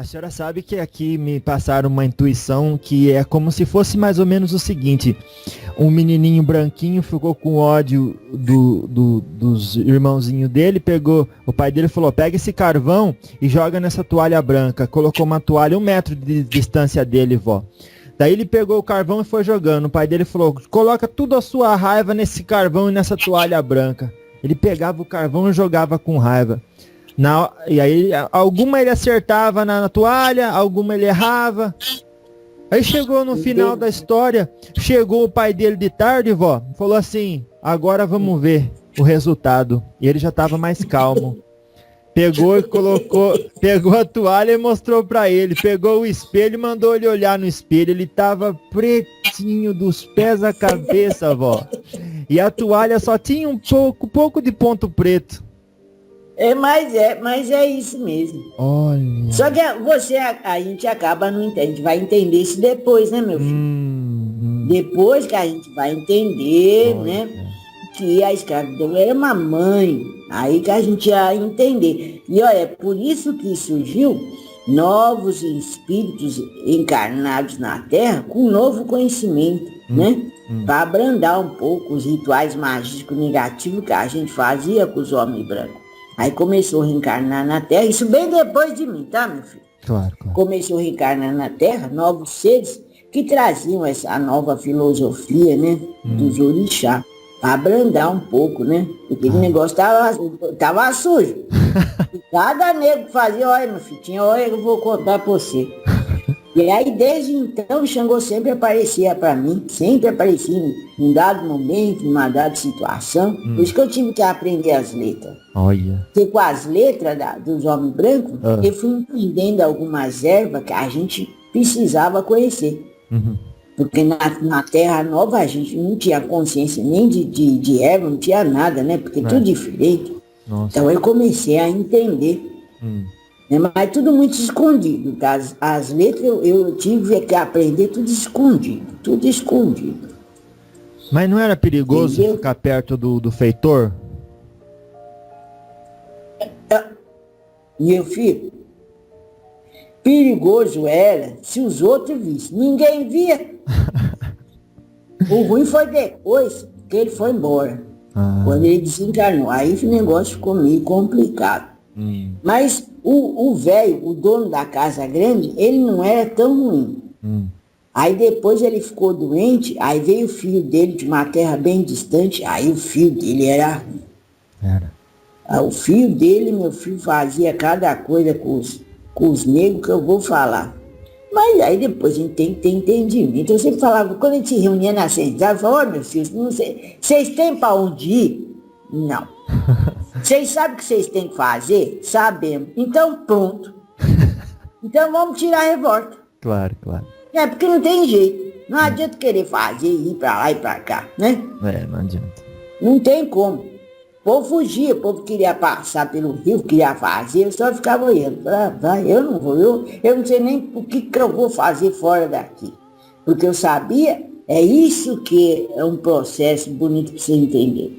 A senhora sabe que aqui me passaram uma intuição que é como se fosse mais ou menos o seguinte: um menininho branquinho ficou com ódio dos irmãozinhos dele, pegou, o pai dele falou, pega esse carvão e joga nessa toalha branca. Colocou uma toalha 1 metro de distância dele, vó. Daí ele pegou o carvão e foi jogando. O pai dele falou, coloca tudo a sua raiva nesse carvão e nessa toalha branca. Ele pegava o carvão e jogava com raiva. E aí, alguma ele acertava na toalha, alguma ele errava. Aí chegou no final da história, chegou o pai dele de tarde, vó, falou assim, agora vamos ver o resultado. E ele já estava mais calmo. Pegou e pegou a toalha e mostrou pra ele. Pegou o espelho e mandou ele olhar no espelho. Ele tava pretinho dos pés à cabeça, vó. E a toalha só tinha um pouco de ponto preto. Mas é isso mesmo. Olha. Só que a gente acaba não entendendo. A gente vai entender isso depois, né, meu filho? Depois que a gente vai entender, né, que a escravidão era uma mãe. Aí que a gente ia entender. E olha, é por isso que surgiu novos espíritos encarnados na Terra com novo conhecimento, né? Para abrandar um pouco os rituais mágicos negativos que a gente fazia com os homens brancos. Aí começou a reencarnar na Terra, isso bem depois de mim, tá, meu filho? Claro. Começou a reencarnar na Terra novos seres que traziam essa nova filosofia, né, dos orixás, para abrandar um pouco, né? Porque o negócio tava sujo. E cada nego que fazia, olha, meu filho, olha, eu vou contar para você. E aí, desde então, o Xangô sempre aparecia para mim, sempre aparecia em um dado momento, em uma dada situação. Por isso que eu tive que aprender as letras. Olha. Porque com as letras dos homens brancos, eu fui entendendo algumas ervas que a gente precisava conhecer. Porque na Terra Nova a gente não tinha consciência nem de erva, não tinha nada, né? Porque tudo diferente. Nossa. Então eu comecei a entender. Mas tudo muito escondido. As letras eu tive que aprender tudo escondido. Mas não era perigoso Entendeu? ficar perto do feitor? Meu filho, perigoso era se os outros vissem. Ninguém via. O ruim foi depois que ele foi embora. Quando ele desencarnou. Aí o negócio ficou meio complicado. Mas o velho, o dono da casa grande, ele não era tão ruim. Aí depois ele ficou doente, aí veio o filho dele de uma terra bem distante, aí o filho dele era ruim. O filho dele, meu filho, fazia cada coisa com os negros que eu vou falar. Mas aí depois a gente tem que ter entendimento. Então eu sempre falava, quando a gente se reunia na central, eu falava, ó, meu filho, não sei, vocês têm para onde ir? Não. Vocês sabem o que vocês têm que fazer? Sabemos. Então pronto. Então vamos tirar a revolta. Claro. É, porque não tem jeito. Não adianta querer fazer, ir para lá e para cá, né? Não adianta. Não tem como. O povo fugia, o povo queria passar pelo rio, queria fazer, eu só ficava olhando. Vai, eu não vou, eu não sei nem o que eu vou fazer fora daqui. Porque eu sabia, é isso que é um processo bonito para você entender.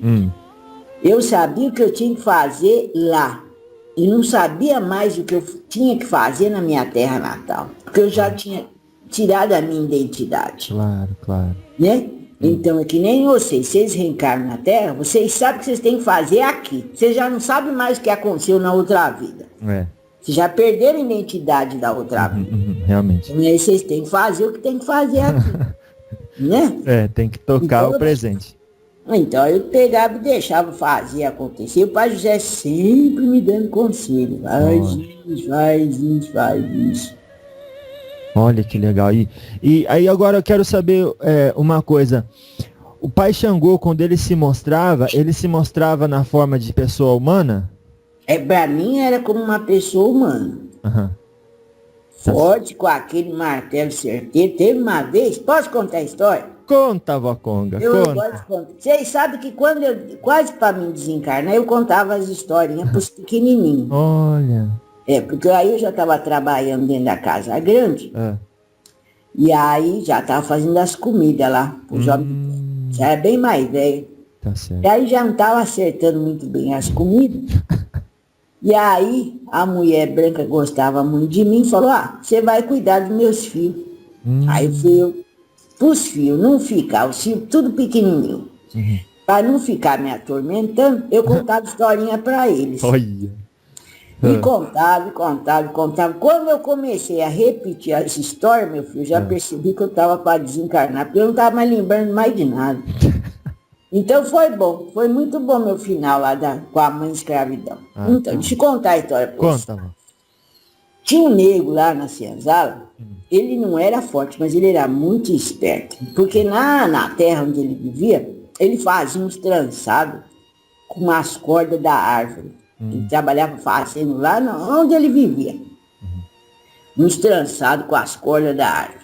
Eu sabia o que eu tinha que fazer lá. E não sabia mais o que eu tinha que fazer na minha terra natal. Porque eu já tinha tirado a minha identidade. Claro. Né? Então, é que nem vocês reencarnam na Terra, vocês sabem o que vocês têm que fazer aqui. Vocês já não sabem mais o que aconteceu na outra vida. Vocês já perderam a identidade da outra vida. Realmente. Então, aí vocês têm que fazer o que tem que fazer aqui. Né? Tem que tocar então, o presente. Então, eu pegava e deixava fazer acontecer. O pai José sempre me dando conselho. Faz isso. Olha que legal. E aí agora eu quero saber uma coisa. O pai Xangô, quando ele se mostrava na forma de pessoa humana? Pra mim era como uma pessoa humana. Forte, com aquele martelo certeiro. Teve uma vez, posso contar a história? Conta, vó Conga, conta. Vocês sabem que quando eu, quase para me desencarnar, eu contava as historinhas para os pequenininhos. Olha. Porque aí eu já estava trabalhando dentro da casa grande. E aí já estava fazendo as comidas lá. Já é bem mais velho. Tá certo. E aí já não estava acertando muito bem as comidas. E aí a mulher branca gostava muito de mim e falou, você vai cuidar dos meus filhos. Aí fui eu pros filhos, não ficar, os filhos tudo pequenininho. Para não ficar me atormentando, eu contava historinha para eles. Olha. E contava. Quando eu comecei a repetir essa história, meu filho, já percebi que eu estava para desencarnar, porque eu não estava mais lembrando mais de nada. Então foi bom, foi muito bom meu final lá com a mãe escravidão. Então, deixa eu contar a história para você. Conta, mano. Tinha um nego lá na senzala, ele não era forte, mas ele era muito esperto. Porque na terra onde ele vivia, ele fazia uns trançados com as cordas da árvore. Ele trabalhava fazendo lá onde ele vivia. Uns trançados com as cordas da árvore.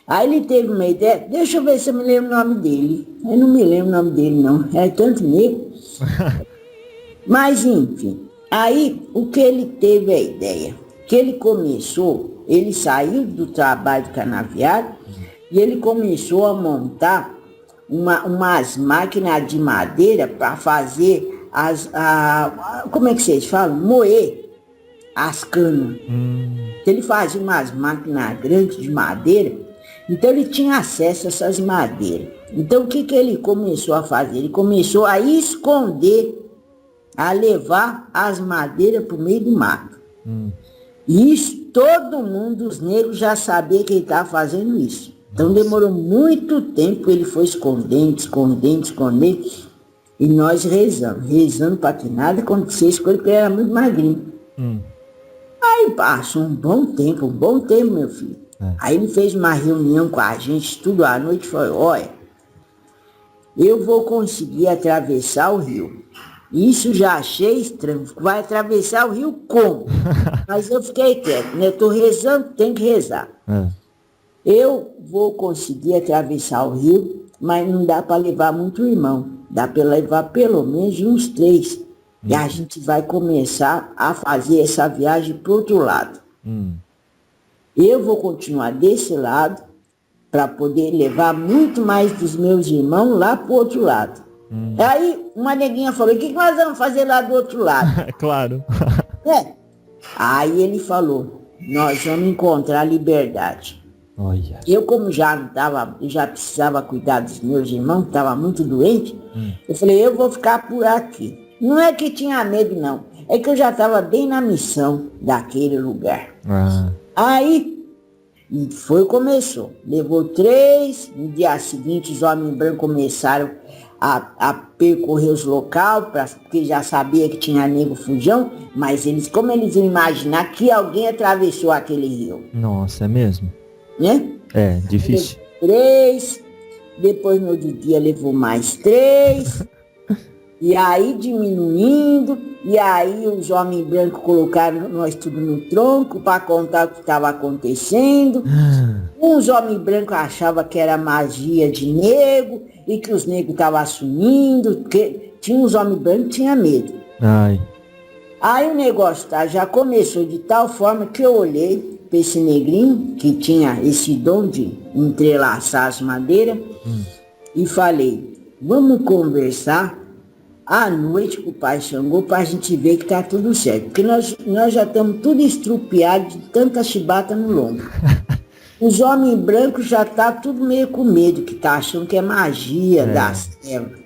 Aí ele teve uma ideia, deixa eu ver se eu me lembro o nome dele. Eu não me lembro o nome dele, não. É tanto nego. Mas, enfim, aí o que ele teve a ideia? Que ele começou, ele saiu do trabalho do canaviário e ele começou a montar umas máquinas de madeira para fazer como é que vocês falam? Moer as canas. Ele fazia umas máquinas grandes de madeira, então ele tinha acesso a essas madeiras. Então o que ele começou a fazer? Ele começou a esconder, a levar as madeiras para o meio do mato. E isso, todo mundo, os negros, já sabia que ele estava fazendo isso. Então demorou muito tempo, ele foi escondendo. E nós rezando para que nada acontecesse com ele, porque ele era muito magrinho. Aí passou um bom tempo, meu filho. Aí ele fez uma reunião com a gente, tudo à noite, e falou, olha, eu vou conseguir atravessar o rio. Isso já achei estranho. Vai atravessar o rio como? Mas eu fiquei quieto, né? Estou rezando, tem que rezar. Eu vou conseguir atravessar o rio, mas não dá para levar muito irmão. Dá para levar pelo menos uns 3. E a gente vai começar a fazer essa viagem para o outro lado. Eu vou continuar desse lado para poder levar muito mais dos meus irmãos lá para o outro lado. Aí uma neguinha falou, o que nós vamos fazer lá do outro lado? Claro. Aí ele falou, nós vamos encontrar liberdade. Olha. Eu, como já precisava cuidar dos meus irmãos, estava muito doente, eu falei, eu vou ficar por aqui. Não é que tinha medo, não. É que eu já estava bem na missão daquele lugar. Aí, começou. Levou 3, no dia seguinte os homens brancos começaram a percorrer os locais, porque já sabia que tinha nego fujão, mas como eles iam imaginar que alguém atravessou aquele rio? Nossa, é mesmo? Né? É, difícil. 3, depois no outro dia levou mais 3, e aí diminuindo, e aí os homens brancos colocaram nós tudo no tronco para contar o que estava acontecendo. Uns homens brancos achavam que era magia de nego, e que os negros estavam assumindo, porque tinha uns homens brancos que tinham medo. Aí o negócio já começou de tal forma que eu olhei para esse negrinho, que tinha esse dom de entrelaçar as madeiras, e falei, vamos conversar à noite com o Pai Xangô para a gente ver que tá tudo certo. Porque nós já estamos tudo estrupiados de tanta chibata no lombo. Os homens brancos já tá tudo meio com medo, que tá achando que é magia das trevas.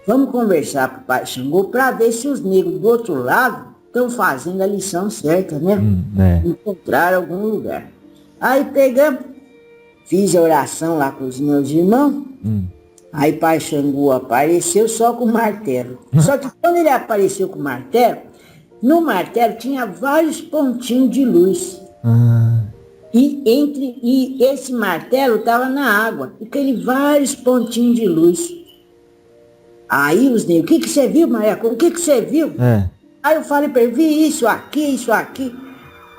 Vamos conversar com o Pai Xangô para ver se os negros do outro lado estão fazendo a lição certa, né? Encontrar algum lugar. Aí pegamos, fiz a oração lá com os meus irmãos. Aí Pai Xangô apareceu só com o martelo. Só que quando ele apareceu com o martelo, no martelo tinha vários pontinhos de luz. E esse martelo estava na água. E aquele vários pontinhos de luz. Aí os negros, o que você viu, Maria? O que você viu? Aí eu falei para ele, vi isso aqui.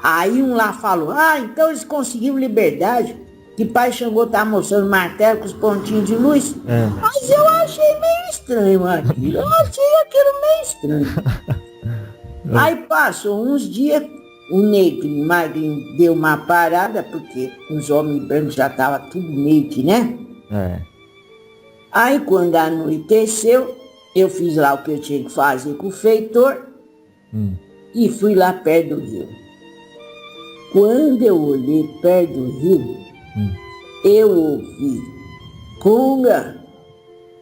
Aí um lá falou, então eles conseguiram liberdade, que Pai Xangô tá mostrando martelo com os pontinhos de luz. Mas eu achei meio estranho aquilo, meio estranho. Aí passou uns dias, o negro magrinho deu uma parada, porque os homens brancos já estavam tudo meio que, né? Aí quando anoiteceu, eu fiz lá o que eu tinha que fazer com o feitor. e fui lá perto do rio. Quando eu olhei perto do rio, eu ouvi conga.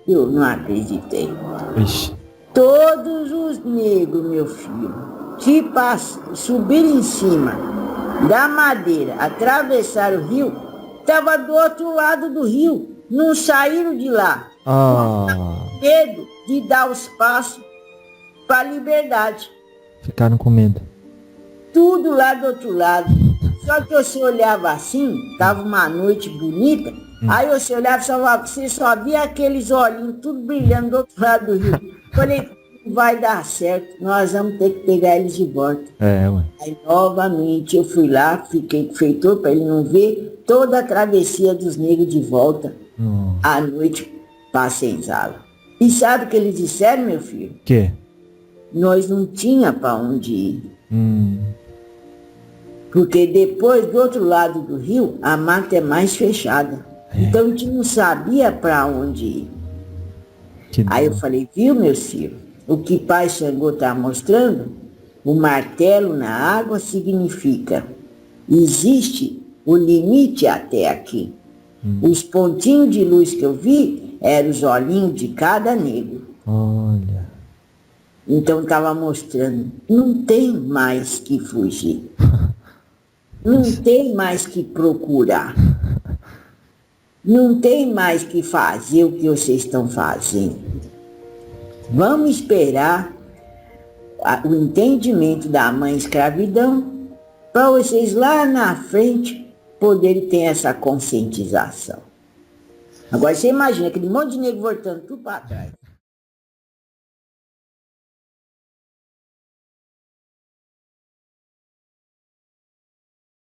Eu não acreditei. Ixi. Todos os negros, meu filho, que subiram em cima da madeira, atravessaram o rio, estava do outro lado do rio, não saíram de lá. Medo de dar os passos para a liberdade. Ficaram com medo. Tudo lá do outro lado. Só que você olhava assim, estava uma noite bonita, aí você olhava, você só via aqueles olhinhos tudo brilhando do outro lado do rio. Falei, vai dar certo, nós vamos ter que pegar eles de volta. Ué. Aí novamente eu fui lá, fiquei com o feitor para ele não ver toda a travessia dos negros de volta. À noite, para senzala. E sabe o que eles disseram, meu filho? Que? Nós não tinha para onde ir. Porque depois, do outro lado do rio, a mata é mais fechada. Então a gente não sabia para onde ir. Aí eu falei, viu, meu filho? O que Pai Xangô está mostrando, o martelo na água significa, existe o limite até aqui. Os pontinhos de luz que eu vi eram os olhinhos de cada negro. Olha. Então estava mostrando, não tem mais que fugir. Não tem mais que procurar. Não tem mais que fazer o que vocês estão fazendo. Vamos esperar o entendimento da mãe escravidão para vocês lá na frente poderem ter essa conscientização. Agora você imagina aquele monte de negro voltando tudo para trás.